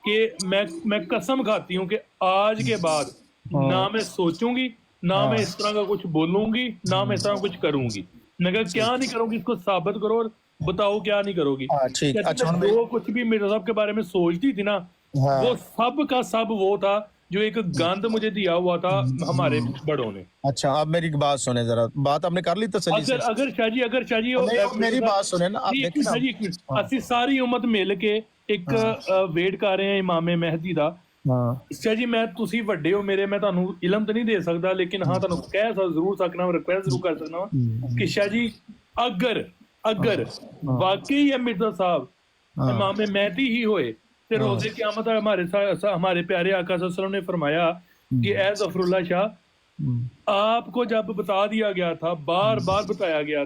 کہ میں قسم کھاتی ہوں کہ آج کے بعد نہ میں سوچوں گی، نہ میں اس طرح کا کچھ بولوں گی، نہ میں اس طرح کچھ کروں گی. میں کہا کیا نہیں کروں گی، اس کو ثابت کرو اور بتاؤ کیا نہیں کرو گی. جو کچھ بھی مرزا صاحب کے بارے میں سوچتی تھی نا، وہ سب کا سب وہ تھا جو ایک گند مجھے دیا ہوا تھا ہمارے بڑوں نے. اچھا اب میری بات سنیں ذرا، بات آپ نے کر لی تسلی سے. اگر شاہ جی میری بات سنیں نا، آپ دیکھیں نا، اسی ساری امت مل کے ایک ویٹ کر رہے ہیں امام مہدی دا. شاہ جی میں تسی وڈے ہو میرے، میں تانوں علم تو نہیں دے سکتا، لیکن ہاں تانوں کہہ ضرور سکنا، ریکویسٹ ضرور کر سکنا کہ شاہ جی اگر واقعی ہے مرزا صاحب امام مہدی ہی ہوئے تے روز قیامت ہمارے پیارے آقا صلی اللہ علیہ وسلم نے فرمایا کہ اے ظفر اللہ شاہ، آپ کو جب بتا دیا گیا تھا، بار بار بتایا گیا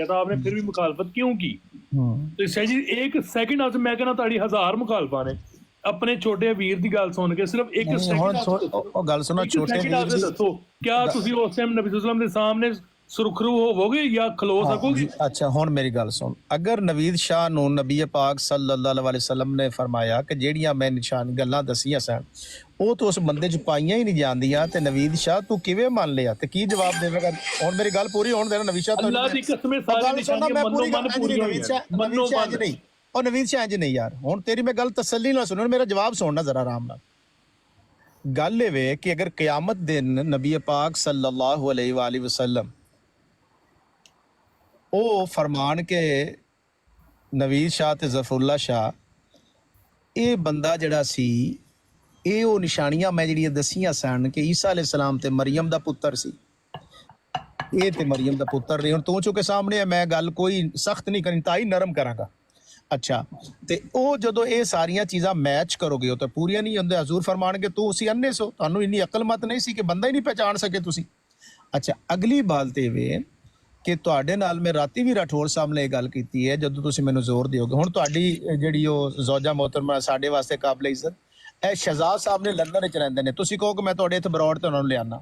تھا، آپ نے پھر بھی مخالفت کیوں کی؟ تو شاہ جی ایک سیکنڈ آج میں کہنا تاڑی 1000 مخالفہ نے اپنے چھوٹے ویر دی گل سن کے صرف ایک سیکنڈ آج دسو کیا تسی اس ٹائم نبی صلی اللہ علیہ وسلم دے سامنے سرخرو ہوو گے یا کھلو سکو گے؟ اچھا ہن میری گل سن، اگر نوید شاہ نو نبی پاک صلی اللہ علیہ وسلم نے فرمایا کہ جیڑیاں میں نشان گلاں دسیاں سن وہ تو اس بندے چ پائیاں ہی نہیں جاندیاں، تے نوید شاہ تو کیویں مان لیا تے کی جواب دے گا؟ ہن میری گل پوری ہون دینا. نوید شاہ تو اللہ دی قسم ساری نشانیاں منو من پوری ہوئی ہیں. منو من نہیں اور نوید شاہ انج نہیں یار. ہن تیری میں گل تسلی نہ سنو، میرا جواب سننا ذرا آرام نال. گل اے کہ اگر قیامت دن نبی پاک صلی اللہ علیہ وآلہ وسلم او فرمان کے نوید شاہ تے ظفر اللہ شاہ اے بندہ جڑا سی اے او نشانیاں میں جڑی دسیاں سن کہ عیسیٰ علیہ السلام تے مریم دا پتر سی، اے تے مریم دا پتر رہی. ہن تو چونکہ سامنے ہے میں گل کوئی سخت نہیں کرنی، تائی نرم کراں گا. اچھا تے او جدو اے ساریاں چیزاں میچ کرو گے تو پوریاں نہیں ہوندے. حضور فرمان کے تو اسی انے سو، تانوں انی عقل مت نہیں سی کہ بندہ ہی نہیں پہچان سکے تسی. اچھا اگلی بات تے وے کہ تواڈے نال میں راتی بھی راٹھور صاحب نے گل کیتی ہے جدو تسی مینوں زور دیو گے. ہن تواڈی جڑی او زوجہ محترمہ ساڈے واسطے قابل عزت اے شہزاد صاحب نے لندن وچ رہندے نے، تسی کہو کہ میں تواڈے اتھے بروڑ تے انہاں نوں لے آنا.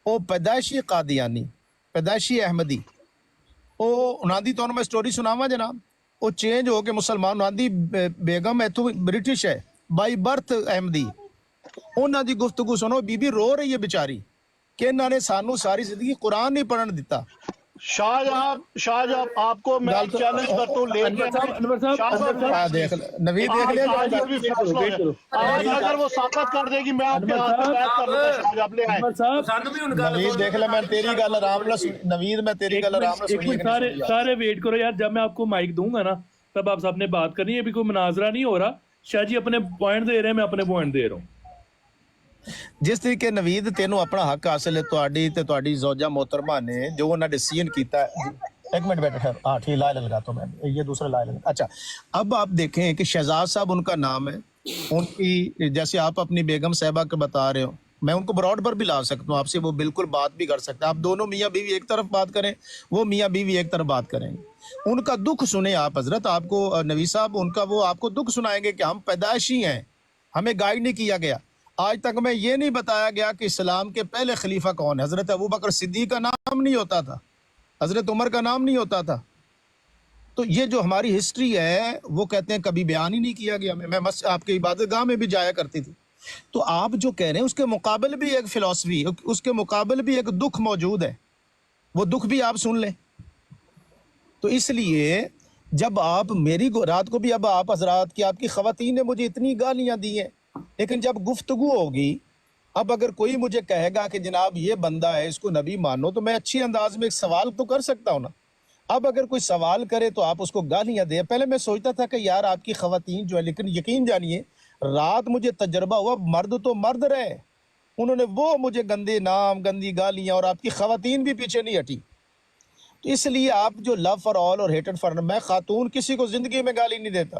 او پیدائشی قادیانی، پیدائشی احمدی، او انہاں دی تانوں میں سٹوری سناواں جناب. او چینج ہو کے مسلمان، انہاں دی بیگم ایتھوں برٹش ہے، بائی برتھ احمدی. انہاں دی گفتگو سنو، بی بی رو رہی ہے بیچاری کہ انہاں نے سانوں ساری زندگی قرآن نہیں پڑھن دیتا. شاہ جہاں آپ کو میں چیلنج کرتا ہوں، لے کے دیکھ نوید دیکھ لیا اگر وہ ثابت کر دے گی میں آپ کے ہاتھ میں بیعت کر لوں گا. شاہ جہاں لے آئے نوید دیکھ لیا. میں تیری گل آرام نہ نوید، میں تیری گل آرام نہ سنی. سارے ویٹ کرو یار، جب میں آپ کو مائک دوں گا نا تب آپ سب نے بات کرنی ہے. ابھی کوئی مناظرہ نہیں ہو رہا. شاہ جی اپنے پوائنٹ دے رہے ہیں، میں اپنے پوائنٹ دے رہا ہوں. جس طریقے نوید تینوں اپنا حق حاصل ہے، تواڈی تے تواڈی زوجہ محترمہ نے جو انہاں ڈیسیژن کیتا ہے. ایک منٹ بیٹھے، ہاں ٹھیک، لائے لگاتا ہوں میں، یہ دوسرا لائے لگا. اچھا اب آپ دیکھیں کہ شہزاد صاحب ان کا نام ہے، ان کی جیسے آپ اپنی بیگم صاحبہ کے بتا رہے ہو، میں ان کو براڈ پر بھی لا سکتا ہوں آپ سے، وہ بالکل بات بھی کر سکتے ہیں. آپ دونوں میاں بیوی ایک طرف بات کریں، وہ میاں بیوی ایک طرف بات کریں گے. ان کا دکھ سنیں آپ حضرت، آپ کو نوید صاحب ان کا وہ آپ کو دکھ سنائیں گے کہ ہم پیدائشی ہیں، ہمیں گائیڈ نہیں کیا گیا. آج تک میں یہ نہیں بتایا گیا کہ اسلام کے پہلے خلیفہ کون ہے. حضرت ابوبکر صدیق کا نام نہیں ہوتا تھا، حضرت عمر کا نام نہیں ہوتا تھا. تو یہ جو ہماری ہسٹری ہے وہ کہتے ہیں کبھی بیان ہی نہیں کیا گیا. میں آپ کی عبادت گاہ میں بھی جایا کرتی تھی. تو آپ جو کہہ رہے ہیں اس کے مقابل بھی ایک فلسفی، اس کے مقابل بھی ایک دکھ موجود ہے، وہ دکھ بھی آپ سن لیں. تو اس لیے جب آپ میری رات کو بھی اب آپ حضرات کی، آپ کی خواتین نے مجھے اتنی گالیاں دی ہیں، لیکن جب گفتگو ہوگی، اب اگر کوئی مجھے کہے گا کہ جناب یہ بندہ ہے اس کو نبی مانو، تو میں اچھی انداز میں ایک سوال تو کر سکتا ہوں نا. اب اگر کوئی سوال کرے تو آپ اس کو گالیاں دیں. پہلے میں سوچتا تھا کہ یار آپ کی خواتین جو ہے، لیکن یقین جانیے رات مجھے تجربہ ہوا، مرد تو مرد رہے، انہوں نے وہ مجھے گندے نام، گندی گالیاں، اور آپ کی خواتین بھی پیچھے نہیں ہٹی. تو اس لیے آپ جو لو فار آل اور ہیٹڈ فار، میں خاتون کسی کو زندگی میں گالی نہیں دیتا.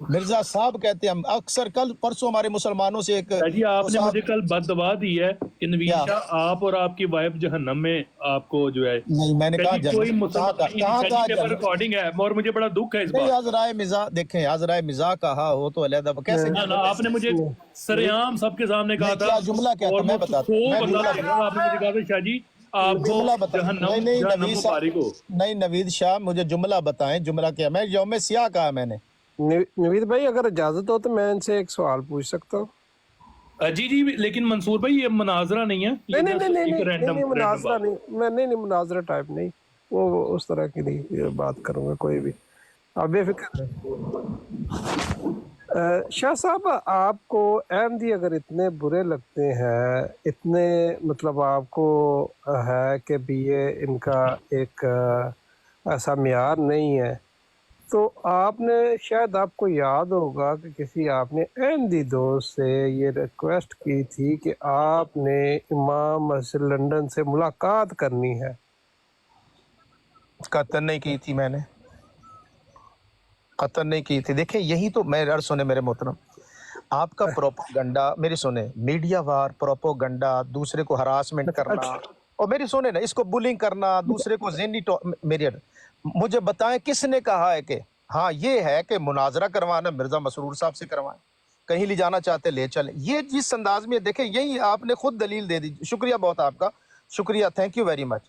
مرزا صاحب کہتے ہیں، اکثر کل پرسوں ہمارے مسلمانوں سے ایک جی آپ نے مجھے کل بد دعا دی ہے کہ نوید شاہ آپ اور آپ کی وائف جہنم میں آپ کو جو ہے. نہیں میں نے کہا کوئی مسلمان ریکارڈنگ ہے اور مجھے بڑا دکھ ہے اس بات. آزرائے مزاح دیکھیں، آزرائے مزاح کہا ہو تو علیحدہ کیسے آپ نے مجھے سریعام سب کے سامنے کہا تھا، جملہ کیا تھا میں بتاتا ہوں. آپ نے مجھے کہا تھا شاہ جی آپ کو جہنم مبارک ہو. نہیں نوید شاہ مجھے جملہ بتائیں، جملہ کیا؟ میں یوم سیاہ کہا میں نے، नवीद भाई अगर इजाजत हो तो मैं इनसे एक सवाल पूछ सकता हूँ? जी जी, लेकिन मंसूर भाई ये मुनाजरा नहीं है, ये नहीं just एक random मुनाजरा बात है। नहीं, मैं नहीं मुनाजरा टाइप नहीं, वो उस तरह की नहीं ये बात करूँगा कोई भी, आप बेफिक्र रहें। शाह साहब, आपको अहमदी अगर इतने बुरे लगते हैं, इतने मतलब आपको है कि भी ये इनका एक ऐसा मियार नहीं है, तो आपने शायद आपको याद होगा कि किसी आपने अहमदी दोस्त से ये रिक्वेस्ट की थी कि आपने इमाम मस्जिद लंदन से मुलाकात करनी है। कतन नहीं की थी मैंने, कतन नहीं की थी। देखिए यही तो मैं अर्ज सुने मेरे मोहतरम, आपका प्रोपोगंडा, मेरी सुने, मीडिया वार प्रोपोगंडा, दूसरे को हरासमेंट करना, और मेरी सुने ना, इसको बुलिंग करना, दूसरे को मेरी मुझे बताएं किसने कहा है कि हाँ ये है कि मुनाजरा करवाना मिर्जा मसरूर साहब से करवाएं, कहीं ले जाना चाहते ले चले, ये जिस अंदाज में देखें, यही आपने खुद दलील दे दी। शुक्रिया बहुत आपका, शुक्रिया, थैंक यू वेरी मच।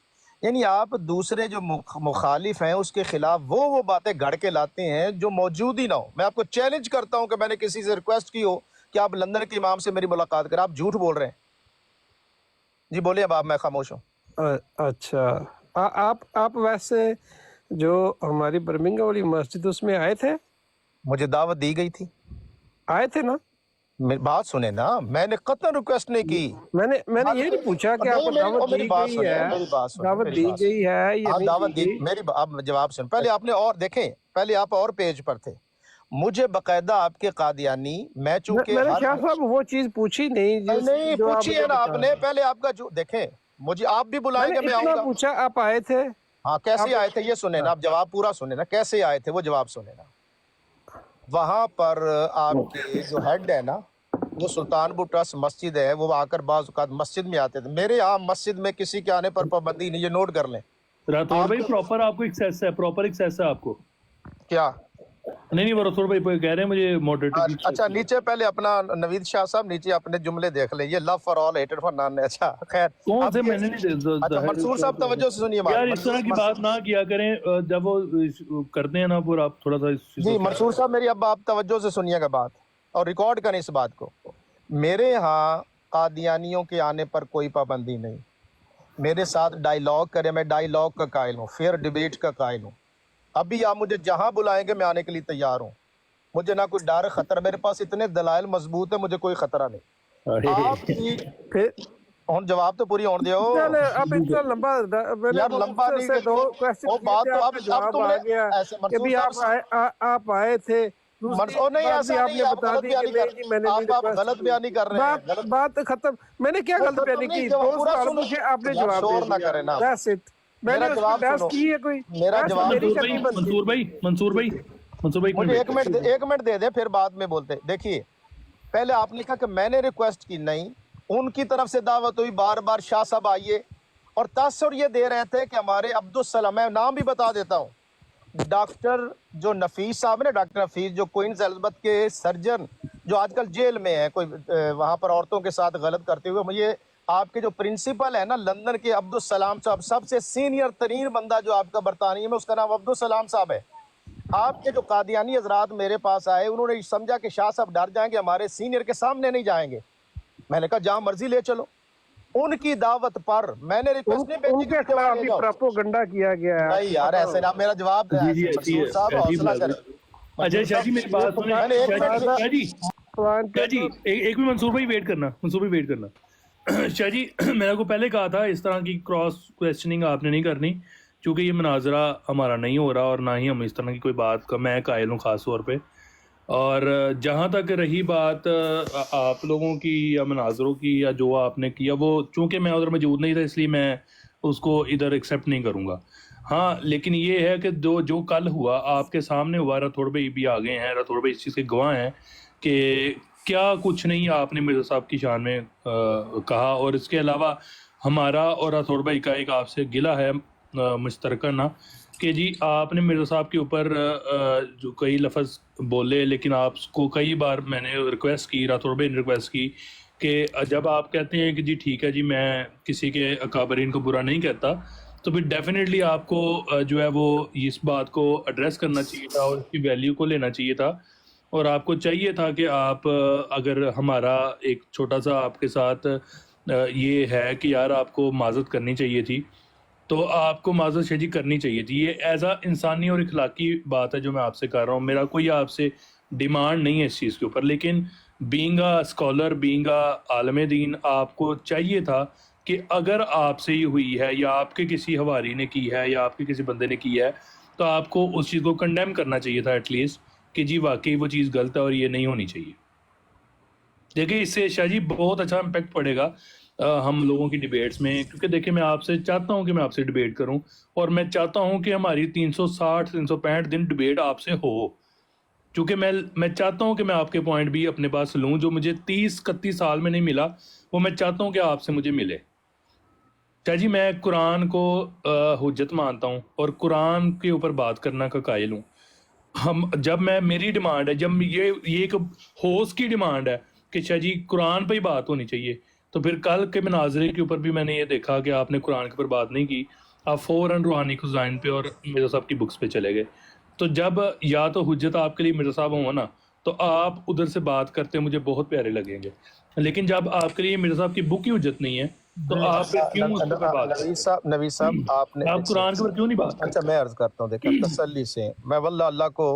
यानी आप दूसरे जो मुखालिफ हैं उसके खिलाफ वो बातें गढ़ के लाते हैं जो मौजूद ही ना हो। मैं आपको चैलेंज करता हूं कि मैंने किसी से रिक्वेस्ट की हो कि आप लंदन के इमाम से मेरी मुलाकात करें, आप झूठ बोल रहे हैं। जी बोलिए, अब आप, मैं खामोश हूँ। अच्छा, आप वैसे जो हमारी बर्मिंघम वाली मस्जिद उसमें आए थे? मुझे दावत दी गई थी, आए थे ना? मेरी बात सुने ना, मैंने कतई रिक्वेस्ट नहीं की। मैंने ये नहीं पूछा कि आपको दावत दी गई है, दावत दी गई है या नहीं दावत दी, गई? मेरी आप जवाब सुन, पहले आपने और देखें, पहले आप और पेज पर थे, मुझे बकायदा आपके कादियानी, मैं चूंकि मैंने शाह साहब वो चीज पूछी नहीं नहीं पूछी है ना आपने, पहले आपका जो देखें, मुझे आप भी बुलाएंगे, मैं आऊंगा। पूछा आप आए थे? हाँ, कैसे आए थे ये सुने ना, आप जवाब पूरा सुने ना, कैसे आए थे वो जवाब सुने ना। वहां पर आपके जो हेड है ना, वो सुल्तानपुर ट्रस्ट मस्जिद है, वो आकर बाज़ औक़ात मस्जिद में आते थे। मेरे यहाँ मस्जिद में किसी के आने पर पाबंदी नहीं, ये नोट कर लें। राठौर भाई प्रॉपर आपको एक्सेस है, प्रॉपर एक्सेस है आपको? क्या? नहीं वो राठौर भाई कह रहे हैं मुझे मॉडरेटर की। अच्छा, नीचे पहले अपना नवीद शाह साहब नीचे अपने जुमले देख लें, ये love for all hated for non. अच्छा खैर, कौन से मैंने नहीं अच्छा मंसूर साहब तवज्जो से सुनिए यार, इस तरह की बात ना किया करें जब वो करते हैं ना, फिर आप थोड़ा सा जी मंसूर साहब मेरी अब आप तवज्जो से सुनिएगा बात और रिकॉर्ड करें इस बात को। मेरे यहाँ कादियानियों के आने पर कोई पाबंदी नहीं, मेरे साथ डायलॉग करें, मैं डायलॉग का कायल हूँ, फेयर डिबेट का कायल हूँ। अभी आप मुझे जहाँ बुलाएंगे मैं आने के लिए तैयार हूँ, मुझे ना कोई डर खतरा, मेरे पास इतने दलाइल मजबूत है, मुझे कोई खतरा नहीं। आपकी और जवाब तो पूरी होने दो। आप इतना लंबा यार लंबा नहीं, वो बात तो अब तुमने ऐसे आप आए थे, नहीं ऐसा नहीं, आप गलत बयानी कर रहे हैं, आप गलत बयानी कर रहे हैं। बात खत्म, मैंने क्या गलत बयानी की? आपने जवाब शोर ना करें ना, मैंने जवाब की है कोई? मेरा जवाब मंसूर भाई मुझे एक मिनट दे दे, फिर बाद में बोलते। देखिए पहले आपने कहा कि मैंने रिक्वेस्ट की, नहीं, उनकी तरफ से दावत हुई, बार बार शाह साहब आइए, और तासुर ये दे रहे थे कि हमारे अब्दुल सलाम, मैं नाम भी बता देता हूँ, डॉक्टर जो नफीस साहब ने, डॉक्टर नफीस जो क्वींस एलिजाबेथ के सर्जन जो आजकल जेल में है, कोई वहाँ पर औरतों के साथ गलत करते हुए, मुझे आपके जो प्रिंसिपल है ना लंदन के, अब्दुल सलाम साहब, सबसे सीनियर तरीन बंदा जो आपका बरतानिया में, उसका नाम अब्दुल सलाम साहब है। आपके जो कादियानी हजरात मेरे पास आए, उन्होंने समझा कि शाह साहब डर जाएंगे, हमारे सीनियर के सामने नहीं जाएंगे। मैंने कहा जहां मर्जी ले चलो। उनकी दावत पर मैंने रिक्वेस्ट नहीं भेजी, उनके खिलाफ भी प्रोपेगेंडा किया गया है। नहीं यार ऐसे ना, मेरा जवाब मंसूर साहब हौसला करें। अच्छा शाह जी मेरी बात सुनिए, शाह जी एक भी मंसूर भाई वेट करना, शाह जी मैंने आपको पहले कहा था इस तरह की क्रॉस क्वेश्चनिंग आपने नहीं करनी, क्योंकि ये मुनाजरा हमारा नहीं हो रहा और ना ही हम इस तरह की कोई बात का मैं कायल हूँ ख़ास तौर पे। और जहाँ तक रही बात आप लोगों की या मुनाजरों की या जो आपने किया, वो चूँकि मैं उधर मौजूद नहीं था इसलिए मैं उसको इधर एक्सेप्ट नहीं करूँगा। हाँ लेकिन ये है कि जो कल हुआ आपके सामने हुआ, राठौर भाई भी आ गए हैं, राठौर भाई इस चीज़ के गवाह हैं कि क्या कुछ नहीं आपने मिर्ज़ा साहब की शान में कहा। और इसके अलावा हमारा और राठौर भाई का एक आपसे गिला है मुश्तरका ना, कि जी आपने मिर्ज़ा साहब के ऊपर जो कई लफ्ज़ बोले, लेकिन आपको कई बार मैंने रिक्वेस्ट की, राठौर भाई ने रिक्वेस्ट की कि जब आप कहते हैं कि जी ठीक है जी मैं किसी के अकाबरीन को बुरा नहीं कहता, تو پھر ڈیفینیٹلی آپ کو جو ہے وہ اس بات کو ایڈریس کرنا چاہیے تھا اور اس کی ویلیو کو لینا چاہیے تھا، اور آپ کو چاہیے تھا کہ آپ اگر ہمارا ایک چھوٹا سا آپ کے ساتھ یہ ہے کہ یار آپ کو معذرت کرنی چاہیے تھی، تو آپ کو معذرت شاہ جی کرنی چاہیے تھی. یہ ایز اے انسانی اور اخلاقی بات ہے جو میں آپ سے کر رہا ہوں. میرا کوئی آپ سے ڈیمانڈ نہیں ہے اس چیز کے اوپر، لیکن being a scholar, being a عالم دین، آپ کو چاہیے تھا کہ اگر آپ سے یہ ہوئی ہے یا آپ کے کسی حواری نے کی ہے یا آپ کے کسی بندے نے کی ہے تو آپ کو اس چیز کو کنڈیم کرنا چاہیے تھا ایٹ لیسٹ، کہ جی واقعی وہ چیز غلط ہے اور یہ نہیں ہونی چاہیے. دیکھیں اس سے شاہ جی بہت اچھا امپیکٹ پڑے گا ہم لوگوں کی ڈیبیٹس میں، کیونکہ دیکھیں میں آپ سے چاہتا ہوں کہ میں آپ سے ڈیبیٹ کروں، اور میں چاہتا ہوں کہ ہماری 360 365 دن ڈیبیٹ آپ سے ہو، چونکہ میں چاہتا ہوں کہ میں آپ کے پوائنٹ بھی اپنے پاس لوں جو مجھے 30-31 سال میں نہیں ملا، وہ میں چاہتا ہوں کہ آپ سے مجھے ملے. شاہ جی میں قرآن کو حجت مانتا ہوں اور قرآن کے اوپر بات کرنا کا قائل ہوں. جب میری ڈیمانڈ ہے، جب یہ ایک ہوسٹ کی ڈیمانڈ ہے کہ شاہ جی قرآن پہ ہی بات ہونی چاہیے، تو پھر کل کے مناظرے کے اوپر بھی میں نے یہ دیکھا کہ آپ نے قرآن کے اوپر بات نہیں کی، آپ فوراً روحانی خزائن پہ اور مرزا صاحب کی بکس پہ چلے گئے. تو جب یا تو حجت آپ کے لیے مرزا صاحب ہوں نا تو آپ ادھر سے بات کرتے مجھے بہت پیارے لگیں گے، لیکن جب آپ کے لیے مرزا صاحب کی بک ہی حجت نہیں ہے تو آپ پھر کیوں اس پہ بات کرتے ہیں؟ نوید صاحب آپ نے آپ قرآن کے اوپر کیوں نہیں بات کرتے؟ اچھا میں عرض کرتا ہوں، دیکھیں تسلی سے میں واللہ اللہ کو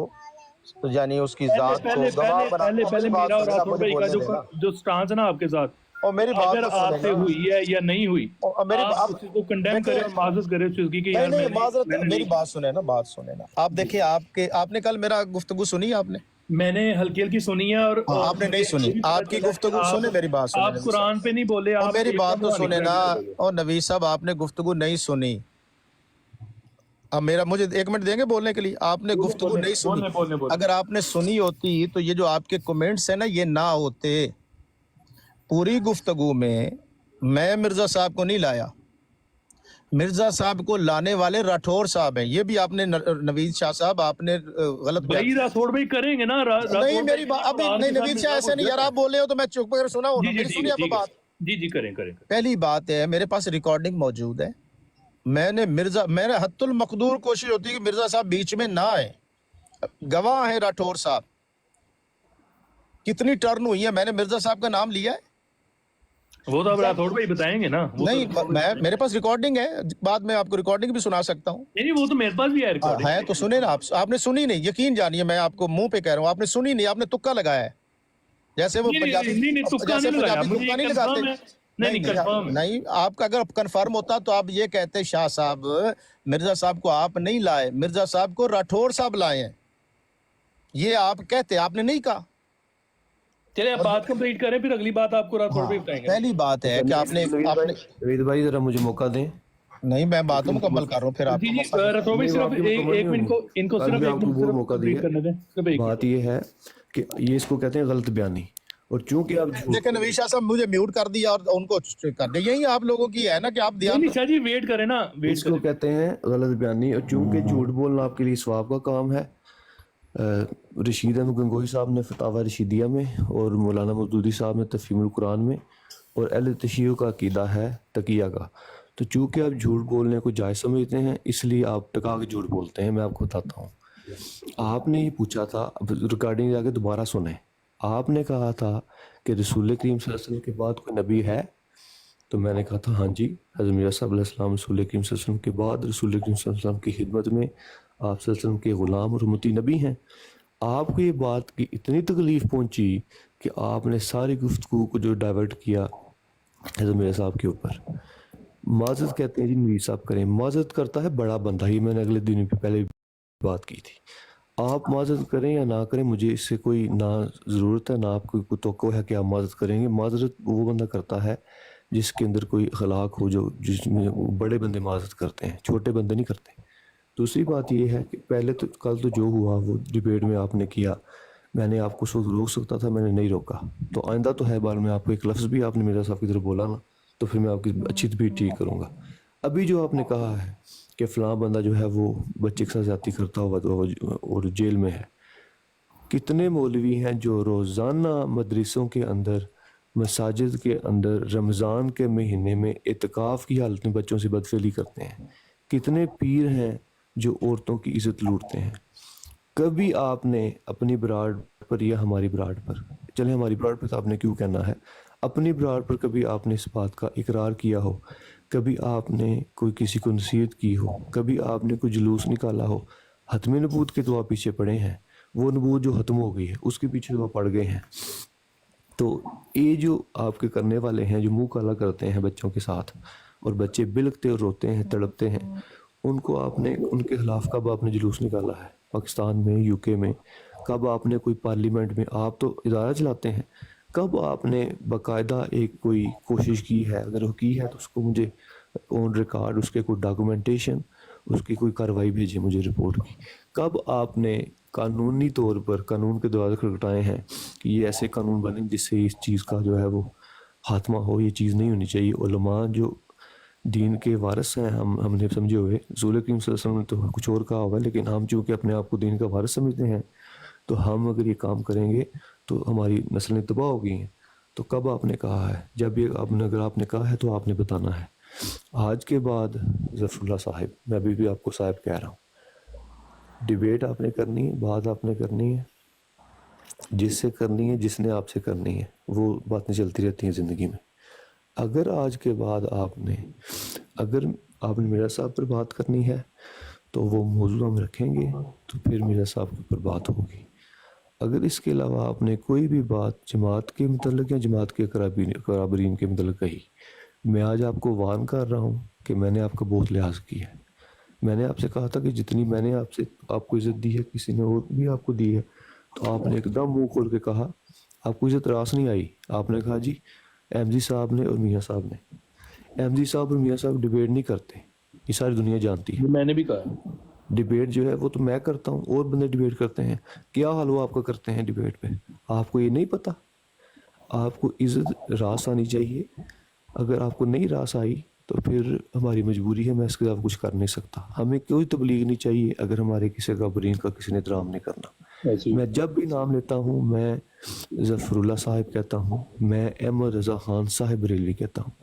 یعنی اس کی ذات کو گواہ پہلے میرا اور راتھوڑ بھائی کا جو سٹانس ہے نا آپ کے ساتھ، اور میری بات اگر آپ سے ہوئی ہے یا نہیں ہوئی آپ اس کو کنڈیم کریں اور معذرت کریں اس چیز کی کہ یار نہیں معذرت، میری بات سنیں نا آپ دیکھیں آپ نے کل میرا گفتگو سنی آپ نے؟ میں نے ہلکی ہلکی سنی ہے اور آپ نے نہیں سنی. آپ کی گفتگو سنیں، میری بات سنیں، آپ قرآن پہ نہیں بولے، آپ میری بات تو سنیں نا. اور نوید صاحب آپ نے گفتگو نہیں سنی، اب مجھے 1 منٹ دیں گے بولنے کے لیے؟ آپ نے گفتگو نہیں سنی. اگر آپ نے سنی ہوتی تو یہ جو آپ کے کمنٹس ہیں نا یہ نہ ہوتے. پوری گفتگو میں مرزا صاحب کو نہیں لایا، مرزا صاحب کو لانے والے راٹھور صاحب ہیں. یہ بھی آپ نے نوید شاہ صاحب آپ نے غلط بھائی راٹھوڑ بھائی کریں گے نا. نہیں میری بات ابھی نہیں، نوید شاہ ایسے نہیں یار، آپ بول رہے ہو تو میں چپ کر سنا ہوں. میری سنی آپ بات. جی کریں. پہلی بات ہے میرے پاس ریکارڈنگ موجود ہے. میں نے حتی المقدور کوشش ہوتی ہے کہ مرزا صاحب بیچ میں نہ آئے. گواہ ہیں راٹھور صاحب، کتنی ٹرن ہوئی ہے، میں نے مرزا صاحب کا نام لیا ہے. وہ تو اب راٹھوڑ بھائی بتائیں گے نا. نہیں میرے پاس ریکارڈنگ ہے، بعد میں آپ کو ریکارڈنگ بھی سنا سکتا ہوں. نہیں وہ تو میرے پاس بھی ہے ریکارڈنگ. ہے تو سنیں نا آپ نے سنی نہیں، یقین جانیے میں آپ کو منہ پہ کہہ رہا ہوں، آپ نے سنی نہیں، آپ نے تکا لگایا ہے. جیسے وہ پنجابی تکا نہیں لگاتے. نہیں آپ کا اگر کنفرم ہوتا تو آپ یہ کہتے شاہ صاحب مرزا صاحب کو آپ نہیں لائے، مرزا صاحب کو راٹھور صاحب لائے ہیں، یہ آپ کہتے، آپ نے نہیں کہا. چلے آپ بات کمپلیٹ کریں پھر اگلی بات آپ کو راٹھوڑ بھائی بتائیں گے. پہلی بات ہے کہ آپ نے نوید بھائی ذرا مجھے موقع دیں. نہیں میں باتوں مکمل کر رہا ہوں، پھر آپ راٹھوڑ بھائی صرف ایک منٹ کو ان کو صرف ایک منٹ موقع دیں. بات یہ ہے کہ یہ اس کو کہتے ہیں غلط بیانی، اور چونکہ آپ دیکھیں نوید شاہ صاحب مجھے میوٹ کر دیا اور ان کو کر دیا. یہی آپ لوگوں کی ہے نا کہ آپ دھیان شاہ جی ویٹ کریں نا، اس کو کہتے ہیں غلط بیانی. اور چونکہ جھوٹ بولنا آپ کے لیے ثواب کا کام ہے. رشید احمد گنگوہی صاحب نے فتاوی رشیدیہ میں اور مولانا مودودی صاحب نے تفہیم القرآن میں، اور اہل تشیع کا عقیدہ ہے تقیہ کا. تو چونکہ آپ جھوٹ بولنے کو جائز سمجھتے ہیں اس لیے آپ ٹکا کے جھوٹ بولتے ہیں. میں آپ کو بتاتا ہوں، آپ نے یہ پوچھا تھا، ریکارڈنگ جا کے دوبارہ سنیں، آپ نے کہا تھا کہ رسول کریم صلی اللہ علیہ وسلم کے بعد کوئی نبی ہے؟ تو میں نے کہا تھا ہاں جی، حضرت مرزا صاحب علیہ السلام رسول کریم صلی اللہ علیہ وسلم کے بعد رسول کریم صلی اللہ علیہ وسلم کی خدمت میں آپ صلی اللہ علیہ وسلم کے غلام اور امتی نبی ہیں. آپ کو یہ بات کی اتنی تکلیف پہنچی کہ آپ نے ساری گفتگو کو جو ڈائیورٹ کیا حضرت مرزا صاحب کے اوپر. معذرت کہتے ہیں جی نوید صاحب کریں، معذرت کرتا ہے بڑا بندہ. ہی میں نے اگلے دن پہلے بات کی تھی. آپ معذرت کریں یا نہ کریں مجھے اس سے کوئی نہ ضرورت ہے نہ آپ کو کوئی توقع ہے کہ آپ معذرت کریں گے. معذرت وہ بندہ کرتا ہے جس کے اندر کوئی اخلاق ہو، جس میں بڑے بندے معذرت کرتے ہیں، چھوٹے بندے نہیں کرتے. دوسری بات یہ ہے کہ پہلے تو کل تو جو ہوا وہ ڈیبیٹ میں آپ نے کیا، میں نے آپ کو روک سکتا تھا، میں نے نہیں روکا. تو آئندہ تو ہے بار میں آپ کو ایک لفظ بھی آپ نے مرزا صاحب کی طرف بولا نا تو پھر میں آپ کی اچھی ڈیبیٹ ٹھیک کروں گا. ابھی جو آپ نے کہا ہے کہ فلاں بندہ جو ہے وہ بچے کے ساتھ زیادتی کرتا ہوا اور جیل میں ہے، کتنے مولوی ہیں جو روزانہ مدرسوں کے اندر، مساجد کے اندر رمضان کے مہینے میں اعتکاف کی حالت میں بچوں سے بدفعلی کرتے ہیں. कितने पीर हैं जो औरतों की इज्जत लूटते हैं। कभी आपने अपनी बराड़ पर या हमारी बराड़ पर, चले हमारी बराड़ पर तो आपने क्यों कहना है, अपनी बराड़ पर कभी आपने इस बात का इकरार किया हो, कभी आपने कोई किसी को नसीहत की हो, कभी आपने कोई जुलूस निकाला हो। हतम नबूत के तो आप पीछे पड़े हैं, वो नबूत जो ख़त्म हो गई है उसके पीछे तो आप पड़ गए हैं। तो ये जो आपके करने वाले हैं, जो मुंह काला करते हैं बच्चों के साथ और बच्चे बिलखते और रोते हैं, तड़पते हैं, उनको आपने, उनके खिलाफ कब आपने जुलूस निकाला है? पाकिस्तान में, यूके में कब आपने कोई पार्लियामेंट में, आप तो इदारा चलाते हैं, कब आपने बाकायदा एक कोई कोशिश की है? अगर वो की है तो उसको मुझे ऑन रिकॉर्ड, उसके कोई डॉक्यूमेंटेशन, उसकी कोई कार्रवाई भेजे मुझे रिपोर्ट की। कब आपने कानूनी तौर पर कानून के दरवाजे खटखटाए हैं कि ये ऐसे कानून बने जिससे इस चीज़ का जो है वो खात्मा हो, ये चीज़ नहीं होनी चाहिए। उलमा जो दीन के वारिस हैं, हमने समझे हुए, रसूल करीम सल्लल्लाहु अलैहि वसल्लम ने तो कुछ और कहा होगा, लेकिन हम चूँकि अपने आप को दीन का वारिस समझते हैं, तो हम अगर ये काम करेंगे तो हमारी नस्लें तबाह हो गई हैं। तो कब आपने कहा है? जब ये आपने, अगर आपने कहा है तो आपने बताना है। आज के बाद ज़फ़रुल्लाह साहिब, मैं अभी भी आपको साहिब कह रहा हूँ, डिबेट आपने करनी है, बात आपने करनी है, जिससे करनी है, जिसने आपसे करनी है, वो बातें चलती रहती हैं ज़िंदगी में। अगर आज के बाद अगर आपने मिर्ज़ा साहब पर बात करनी है तो वो मौजूद हम रखेंगे, तो फिर मिर्ज़ा साहब के ऊपर बात होगी। अगर इसके अलावा आपने कोई भी बात जमात के मतलब या जमात के कराबरीन के मतलब कही, मैं आज आपको वार्न कर रहा हूँ कि मैंने आपका बहुत लिहाज किया है। मैंने आपसे कहा था कि जितनी मैंने आपको इज़्ज़त दी है, किसी ने और भी आपको दी है, तो आपने एकदम मुंह खोल के कहा, आपको इज़्ज़त रास नहीं आई। आपने कहा जी एमजी साहब ने और मियाँ साहब ने, एमजी साहब और मियाँ साहब डिबेट नहीं करते, ये सारी दुनिया जानती है। मैंने भी कहा डिबेट जो है वो तो मैं करता हूँ, और बंदे डिबेट करते हैं। क्या हाल वो आपका करते हैं डिबेट पे? आपको ये नहीं पता? आपको इज़्ज़त रास आनी चाहिए। अगर आपको नहीं रास आई तो फिर हमारी मजबूरी है, मैं इसके खिलाफ कुछ कर नहीं सकता। हमें कोई तबलीग नहीं चाहिए अगर हमारे किसी काबरीन का किसी ने एहतराम नहीं करना। मैं जब भी नाम लेता हूँ, मैं ज़फ़रुल्लाह साहिब कहता हूँ, मैं अहमद रज़ा खान साहिब बरेलवी कहता हूँ।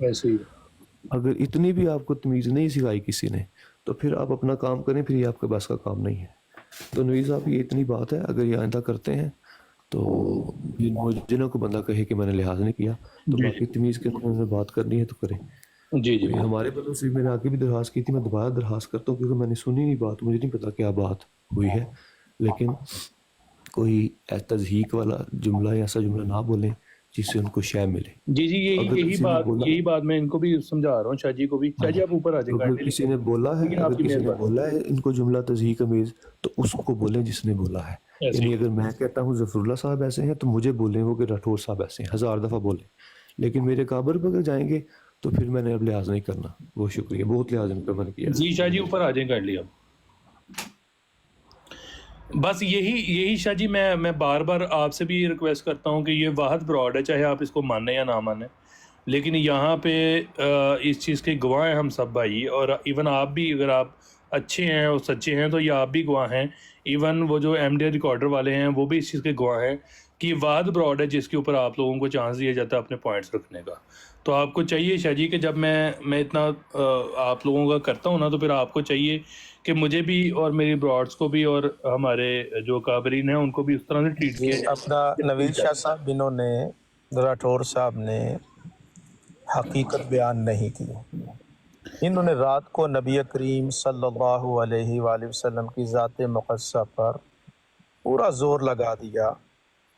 अगर इतनी भी आपको तमीज़ नहीं सिखाई किसी ने, तो फिर आप अपना काम करें, फिर ये आपके बस का काम नहीं है। तो नवीज़ साहब, ये इतनी बात है, अगर ये आइंदा करते हैं तो जिन्हों को बंदा कहे कि मैंने लिहाज नहीं किया, तो बाकी तमीज़ के उन्होंने बात करनी है तो करें। जी जी, हमारे बंदों से मैंने आगे भी दरखास्त की थी, मैं दोबारा दरखास्त करता हूँ, क्योंकि मैंने सुनी नहीं बात, मुझे नहीं पता क्या बात हुई है। लेकिन कोई तज़हीक वाला जुमला या ऐसा जुमला ना बोलें जिससे उनको शय मिले। जी जी, यही बात मैं इनको भी समझा रहा हूँ। शाह जी को भी, शाह जी आप ऊपर आ जाइए। अगर किसी ने बोला है, इनको जुमला तज़हीक अमीज़, तो उसको बोलें जिसने बोला है। यानी अगर मैं कहता हूँ ज़फ़रुल्लाह साहब ऐसे हैं, तो मुझे बोलें वो कि राठौर साहब ऐसे हैं, 1000 दफ़ा बोलें। लेकिन मेरे काबर पर अगर जाएंगे तो फिर मैंने अब लिहाज नहीं करना। बहुत शुक्रिया, बहुत लिहाज इन पर मैंने किया। जी शाह जी ऊपर आ जाए, कर लिया। बस यही शाह जी, मैं बार बार आपसे भी रिक्वेस्ट करता हूँ कि ये वाहद ब्रॉड है, चाहे आप इसको माने या ना माने, लेकिन यहाँ पे इस चीज़ के गवाह हैं हम सब भाई। और इवन आप भी, अगर आप अच्छे हैं और सच्चे हैं तो ये आप भी गवाह हैं। इवन वो जो MDR रिकॉर्डर वाले हैं वो भी इस चीज़ के गवाह हैं कि वाहद ब्रॉड है जिसके ऊपर आप लोगों को चांस दिया जाता है अपने पॉइंट्स रखने का। तो आपको चाहिए शाह जी कि जब मैं इतना आप लोगों का करता हूँ ना, तो फिर आपको चाहिए कि मुझे भी और मेरी ब्रॉड्स को भी और हमारे जो काबरीन हैं उनको भी उस तरह से ट्रीट किया जाए। अपना नवीद शाह साहब, इन्होंने राठौर साहब ने हकीकत बयान नहीं की। इन्होंने रात को नबी करीम सल्लल्लाहु अलैहि वसल्लम की ज़ात मुक़द्दसा पर पूरा जोर लगा दिया।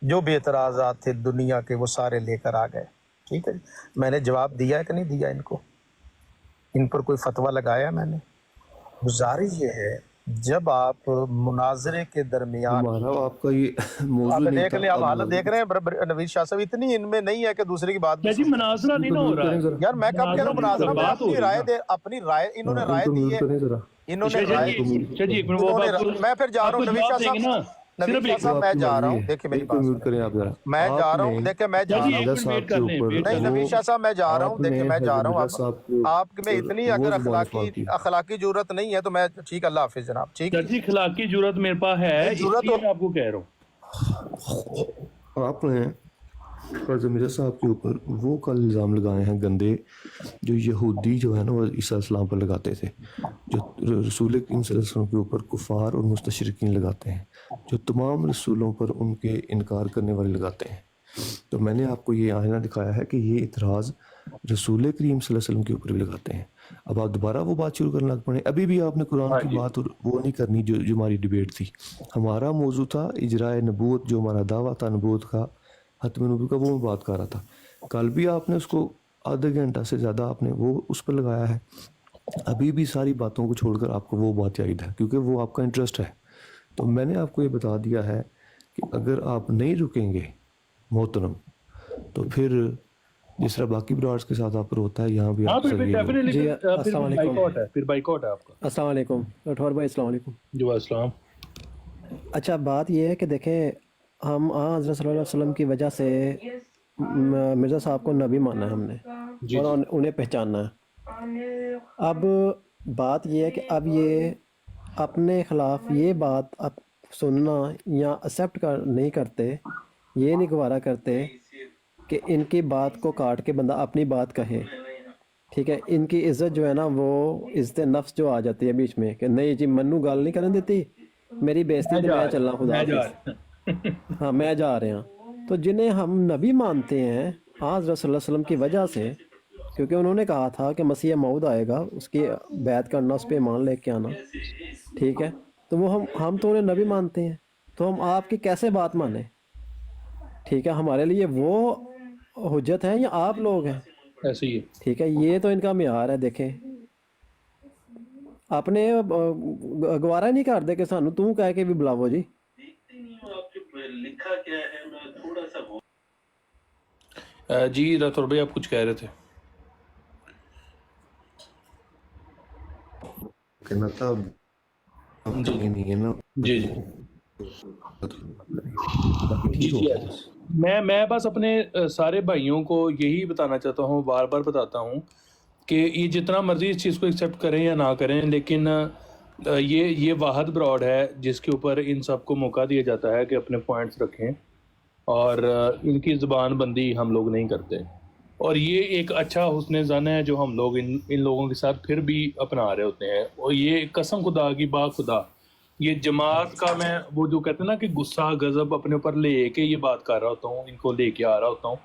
जो भी एतराज़ात थे दुनिया के वो सारे लेकर आ गए। ठीक है, मैंने जवाब दिया है कि नहीं दिया इनको? इन पर कोई फतवा लगाया मैंने? गुजारिश ये है, जब आप मुनाजरे के दरमियान आपका ये मौजूद देख लें, आप हालत देख रहे हैं नवीद शाह साहब, इतनी इनमें नहीं है कि दूसरे की बात जी मुनाजरा नहीं ना हो रहा है यार। मैं कब कह रहा हूँ मुनाजरा, मैं अपनी राय इन्होंने राय दी है, इन्होंने मैं फिर जा रहा हूँ नवीद शाह साहब, मैं जा रहा हूँ, देखिए मेरी बात करें आप जरा। मैं जा रहा हूँ, देखिए मैं जा रहा हूँ, नहीं नवीद शाह साहब मैं जा रहा हूँ, देखिए मैं जा रहा हूँ। आप में इतनी अगर अखलाकी जरूरत नहीं है तो मैं ठीक, अल्लाह हाफिज जनाब। ठीक है जी, अखलाकी जरूरत मेरे पास है, जरूरत मैं आपको कह रहा हूँ। आपने फैज़ल मिर्ज़ा साहब के ऊपर वो कल इल्ज़ाम लगाए हैं गंदे जो यहूदी जो है ना वो ईसा अलैहिस्सलाम पर लगाते थे, जो रसूल करीम सल्लल्लाहु अलैहि वसल्लम के ऊपर कुफ़ार और मुस्तशरिकीन लगाते हैं, जो तमाम रसूलों पर उनके इनकार करने वाले लगाते हैं। तो मैंने आपको ये आईना दिखाया है कि ये इतराज़ रसूल करीम सल्लल्लाहु अलैहि वसल्लम के ऊपर भी लगाते हैं। अब आप दोबारा वो बात शुरू करने लग पड़े। अभी भी आपने कुरान की बात और वो नहीं करनी जो हमारी डिबेट थी। हमारा मौजू था इजराए नबूवत, जो हमारा दावा था नबूवत का, खत्म नबूवत का, वो मैं बात कर रहा था। कल भी आपने उसको आधा घंटा से ज़्यादा आपने वो उस पर लगाया है। अभी भी सारी बातों को छोड़कर आपको वो बात याद है क्योंकि वो आपका इंटरेस्ट है। तो मैंने आपको ये बता दिया है कि अगर आप नहीं रुकेंगे मोहतरम, तो फिर जिस तरह बाकी ब्रॉड्स के साथ आप होता है यहाँ भी आप फिर बाइकआउट है, फिर बाइकआउट है आपका। अस्सलाम वालेकुम राठौर भाई, अस्सलाम वालेकुम। जी वालेकुम। अच्छा, बात ये है कि देखें, हम हज़रत सल्लल्लाहु अलैहि वसल्लम की वजह से मिर्ज़ा साहब को नबी माना है हमने और उन्हें पहचाना है। अब बात ये है कि अब ये अपने ख़िलाफ़ ये बात अब सुनना या एक्सेप्ट कर नहीं करते, ये नहीं गवारा करते कि इनकी बात को काट के बंदा अपनी बात कहे। ठीक है, इनकी इज़्ज़त जो है ना वो इज़्ज़त नफ्स जो आ जाती है बीच में कि नहीं जी मन्नू गाल नहीं करने देती, मेरी बेइज्जती तो मैं चलना खुदा हाफिज़। हाँ, मैं जा रहे हैं। तो जिन्हें हम नबी मानते हैं हज़रत सल्लल्लाहु अलैहि वसल्लम की वजह से, क्योंकि उन्होंने कहा था कि मसीह मऊद आएगा, उसकी बैत करना, उस पर ईमान लेके आना। ठीक है, तो वो हम तो उन्हें नबी मानते हैं, तो हम आपकी कैसे बात माने? ठीक है, हमारे लिए वो हुज्जत है या आप लोग हैं? ऐसे ही है। ठीक है, ये तो इनका म्यार है। देखें, अपने गवारा नहीं करते कि सानू तू कह के भी बुलावो जी। लिखा क्या है, मैं थोड़ा सा जी राठौर भाई आप कुछ कह रहे थे। कहना था नहीं है ना। जी जी ठीक हो गया। मैं बस अपने सारे भाइयों को यही बताना चाहता हूँ, बार बार बताता हूँ कि ये जितना मर्जी इस चीज़ को एक्सेप्ट करें या ना करें, लेकिन ये वाहद ब्रॉड है जिसके ऊपर इन सबको मौका दिया जाता है कि अपने पॉइंट्स रखें, और इनकी ज़ुबान बंदी हम लोग नहीं करते। और ये एक अच्छा हुस्न ज़न है जो हम लोग इन लोगों के साथ फिर भी अपना रहे होते हैं। और ये कसम खुदा की बा खुदा, ये जमात का मैं वो जो कहते हैं ना कि गुस्सा गज़ब अपने ऊपर ले के ये बात कर रहा होता हूँ, इनको लेके आ रहा होता हूँ,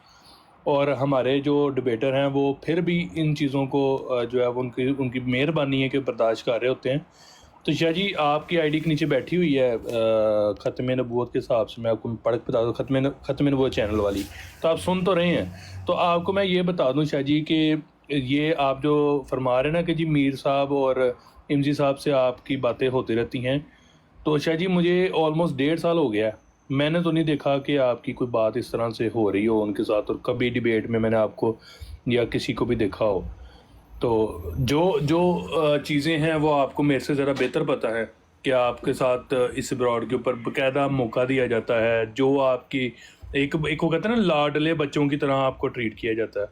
और हमारे जो डिबेटर हैं वो फिर भी इन चीज़ों को जो है उनकी मेहरबानी है कि बर्दाश्त कर रहे होते हैं। तो शाह जी आपकी आईडी के नीचे बैठी हुई है ख़त्म नबूवत के हिसाब से, मैं आपको पढ़ के बता दूँ, ख़त्म नबूवत चैनल वाली, तो आप सुन तो रहे हैं। तो आपको मैं ये बता दूँ शाह जी कि ये आप जो फरमा रहे हैं ना कि जी मीर साहब और इमजी साहब से आपकी बातें होती रहती हैं, तो शाह जी मुझे ऑलमोस्ट 1.5 साल हो गया है, मैंने तो नहीं देखा कि आपकी कोई बात इस तरह से हो रही हो उनके साथ, और कभी डिबेट में मैंने आपको या किसी को भी देखा हो। तो जो चीज़ें हैं वो आपको मेरे से ज़रा बेहतर पता है कि आपके साथ इस ब्रॉड के ऊपर बाकायदा मौका दिया जाता है, जो आपकी एक वो कहते हैं ना लाडले बच्चों की तरह आपको ट्रीट किया जाता है।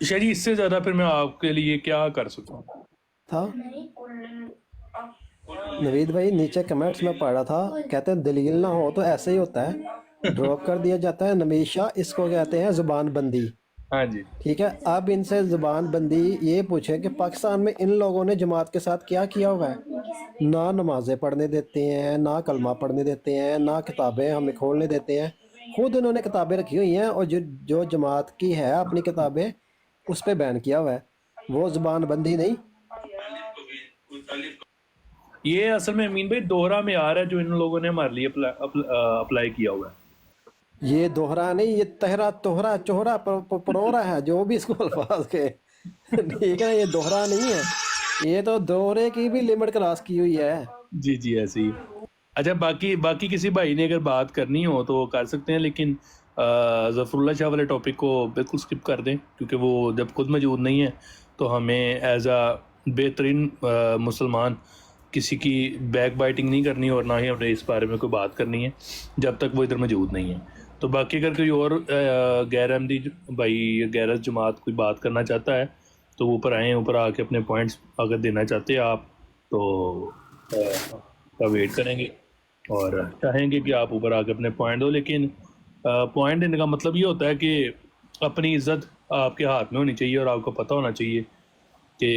शाह जी इससे ज़्यादा फिर मैं आपके लिए क्या कर सकता हूँ? था नवीद भाई नीचे कमेंट्स में पढ़ रहा था, कहते हैं दलील ना हो तो ऐसे ही होता है, ड्रॉप कर दिया जाता है। नमीशा इसको कहते हैं ज़ुबान बंदी। हाँ जी ठीक है, अब इनसे ज़ुबान बंदी ये पूछे कि पाकिस्तान में इन लोगों ने जमात के साथ क्या किया हुआ है? ना नमाज़ें पढ़ने देते हैं, ना कलमा पढ़ने देते हैं, ना किताबें हमें खोलने देते हैं। खुद इन्होंने किताबें रखी हुई हैं और जो जमात की है अपनी किताबें उस पर बैन किया हुआ है। वो ज़ुबान बंदी नहीं। ये असल में अमीन भाई दोहरा मेयार है जो इन लोगों ने हमारे लिए अप्लाई किया हुआ है। ये दोहरा नहीं, ये तहरा तोहरा चोहरा परोरा है, जो भी इसको अल्फाज के ठीक है, ये दोहरा नहीं है, ये तो दोहरे की भी लिमिट क्रॉस की हुई है। जी जी ऐसे ही। अच्छा बाकी किसी भाई ने अगर बात करनी हो तो कर सकते हैं, लेकिन ज़फ़रुल्लाह शाह वाले टॉपिक को बिल्कुल स्किप कर दें, क्योंकि वो जब खुद मौजूद नहीं है तो हमें एज आ बेहतरीन मुसलमान किसी की बैक बाइटिंग नहीं करनी और ना ही हमने इस बारे में कोई बात करनी है जब तक वो इधर मौजूद नहीं है। तो बाकी अगर कोई और गैर अहमदी भाई गैर जमात कोई बात करना चाहता है तो वो ऊपर आएँ, ऊपर आके अपने पॉइंट्स अगर देना चाहते हैं आप तो का वेट करेंगे और चाहेंगे कि आप ऊपर आके अपने पॉइंट दो। लेकिन पॉइंट इनका मतलब ये होता है कि अपनी इज्जत आपके हाथ में होनी चाहिए और आपको पता होना चाहिए कि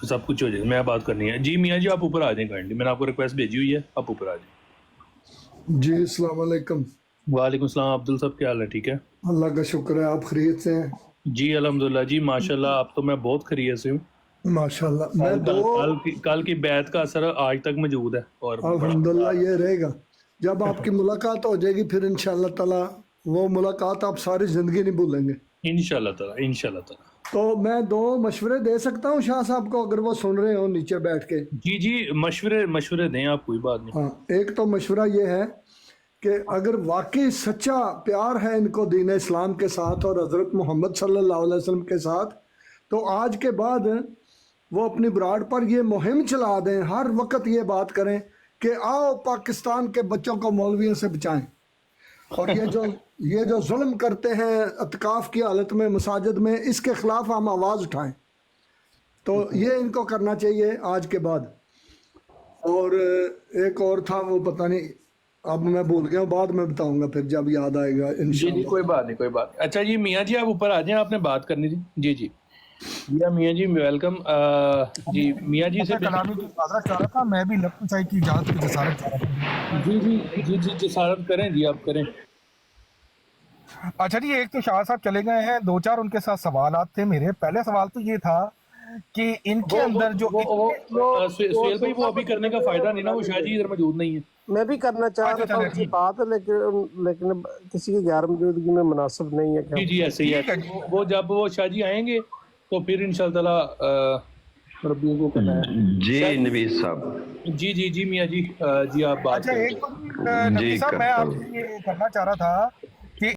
सब कुछ हो जाए। मैं बात करनी है जी। मियाँ जी आप ऊपर आ जाएं काइंडली, मैंने आपको रिक्वेस्ट भेजी हुई है, आप ऊपर आ जाएं। जी अस्सलाम वालेकुम। वालेकुम सलाम। अब्दुल साहब क्या हाल है? ठीक है, अल्लाह का शुक्र है, आप खैरियत से हैं? जी अल्हम्दुलिल्लाह जी माशाल्लाह, आप तो मैं बहुत खैरियत से हूँ। माशाल्लाह। मैं कल की बैत का असर आज तक मौजूद है और अल्हम्दुलिल्लाह ये रहेगा। जब आपकी मुलाकात हो जाएगी फिर इंशाअल्लाह ताला वो मुलाकात आप सारी जिंदगी नहीं भूलेंगे इंशाल्लाह ताला, इंशाल्लाह ताला। तो मैं 2 मशवरे दे सकता हूँ शाह साहब को, अगर वो सुन रहे हो नीचे बैठ के? जी जी मशवरे दें आप, कोई बात नहीं। हाँ, एक तो मशवरा ये है कि अगर वाकई सच्चा प्यार है इनको दीन इस्लाम के साथ और हज़रत मोहम्मद सल्लल्लाहु अलैहि वसल्लम के साथ, तो आज के बाद वो अपनी ब्राड पर ये मुहिम चला दें, हर वक्त ये बात करें कि आओ पाकिस्तान के बच्चों को मौलवियों से बचाएं, और ये जो जुल्म करते हैं अतकाफ की हालत में मसाजिद में, इसके खिलाफ हम आवाज़ उठाएं। तो ये इनको करना चाहिए आज के बाद। और एक और था, वो पता नहीं अब मैं भूल गया, बाद में बताऊंगा फिर जब याद आएगा इंशाअल्लाह। जी कोई बात नहीं, कोई बात। अच्छा जी मियाँ जी आप ऊपर आ जाएं, आपने बात करनी थी। जी जी मियाँ जी वेलकम। जी मियाँ जी से कलामी की इजाज़त चाह रहा था, मैं भी लफ्ज़ साहिब की इजाज़त की जसारत चाह रहा था। जी जसारत करें जी, आप करें। अच्छा जी, एक तो शाह साहब चले गए हैं, 2-4 उनके साथ सवालात थे मेरे। पहले सवाल तो ये था कि इनके अंदर जो सुहेल भाई वो अभी करने का फायदा नहीं ना, वो शाह जी इधर मौजूद नहीं है। मैं भी करना चाह रहा था उसकी बात, लेकिन किसी की गैर मौजूदगी में मुनासिब नहीं है। जी ऐसे ही है। वो जब वो शाह जी आएंगे तो फिर इंशाअल्लाह रब्बियों को करना है। जी नबी साहब। जी मियाँ जी जी आप बात। अच्छा एक तो नबी साहब मैं आपसे ये करना चाह रहा था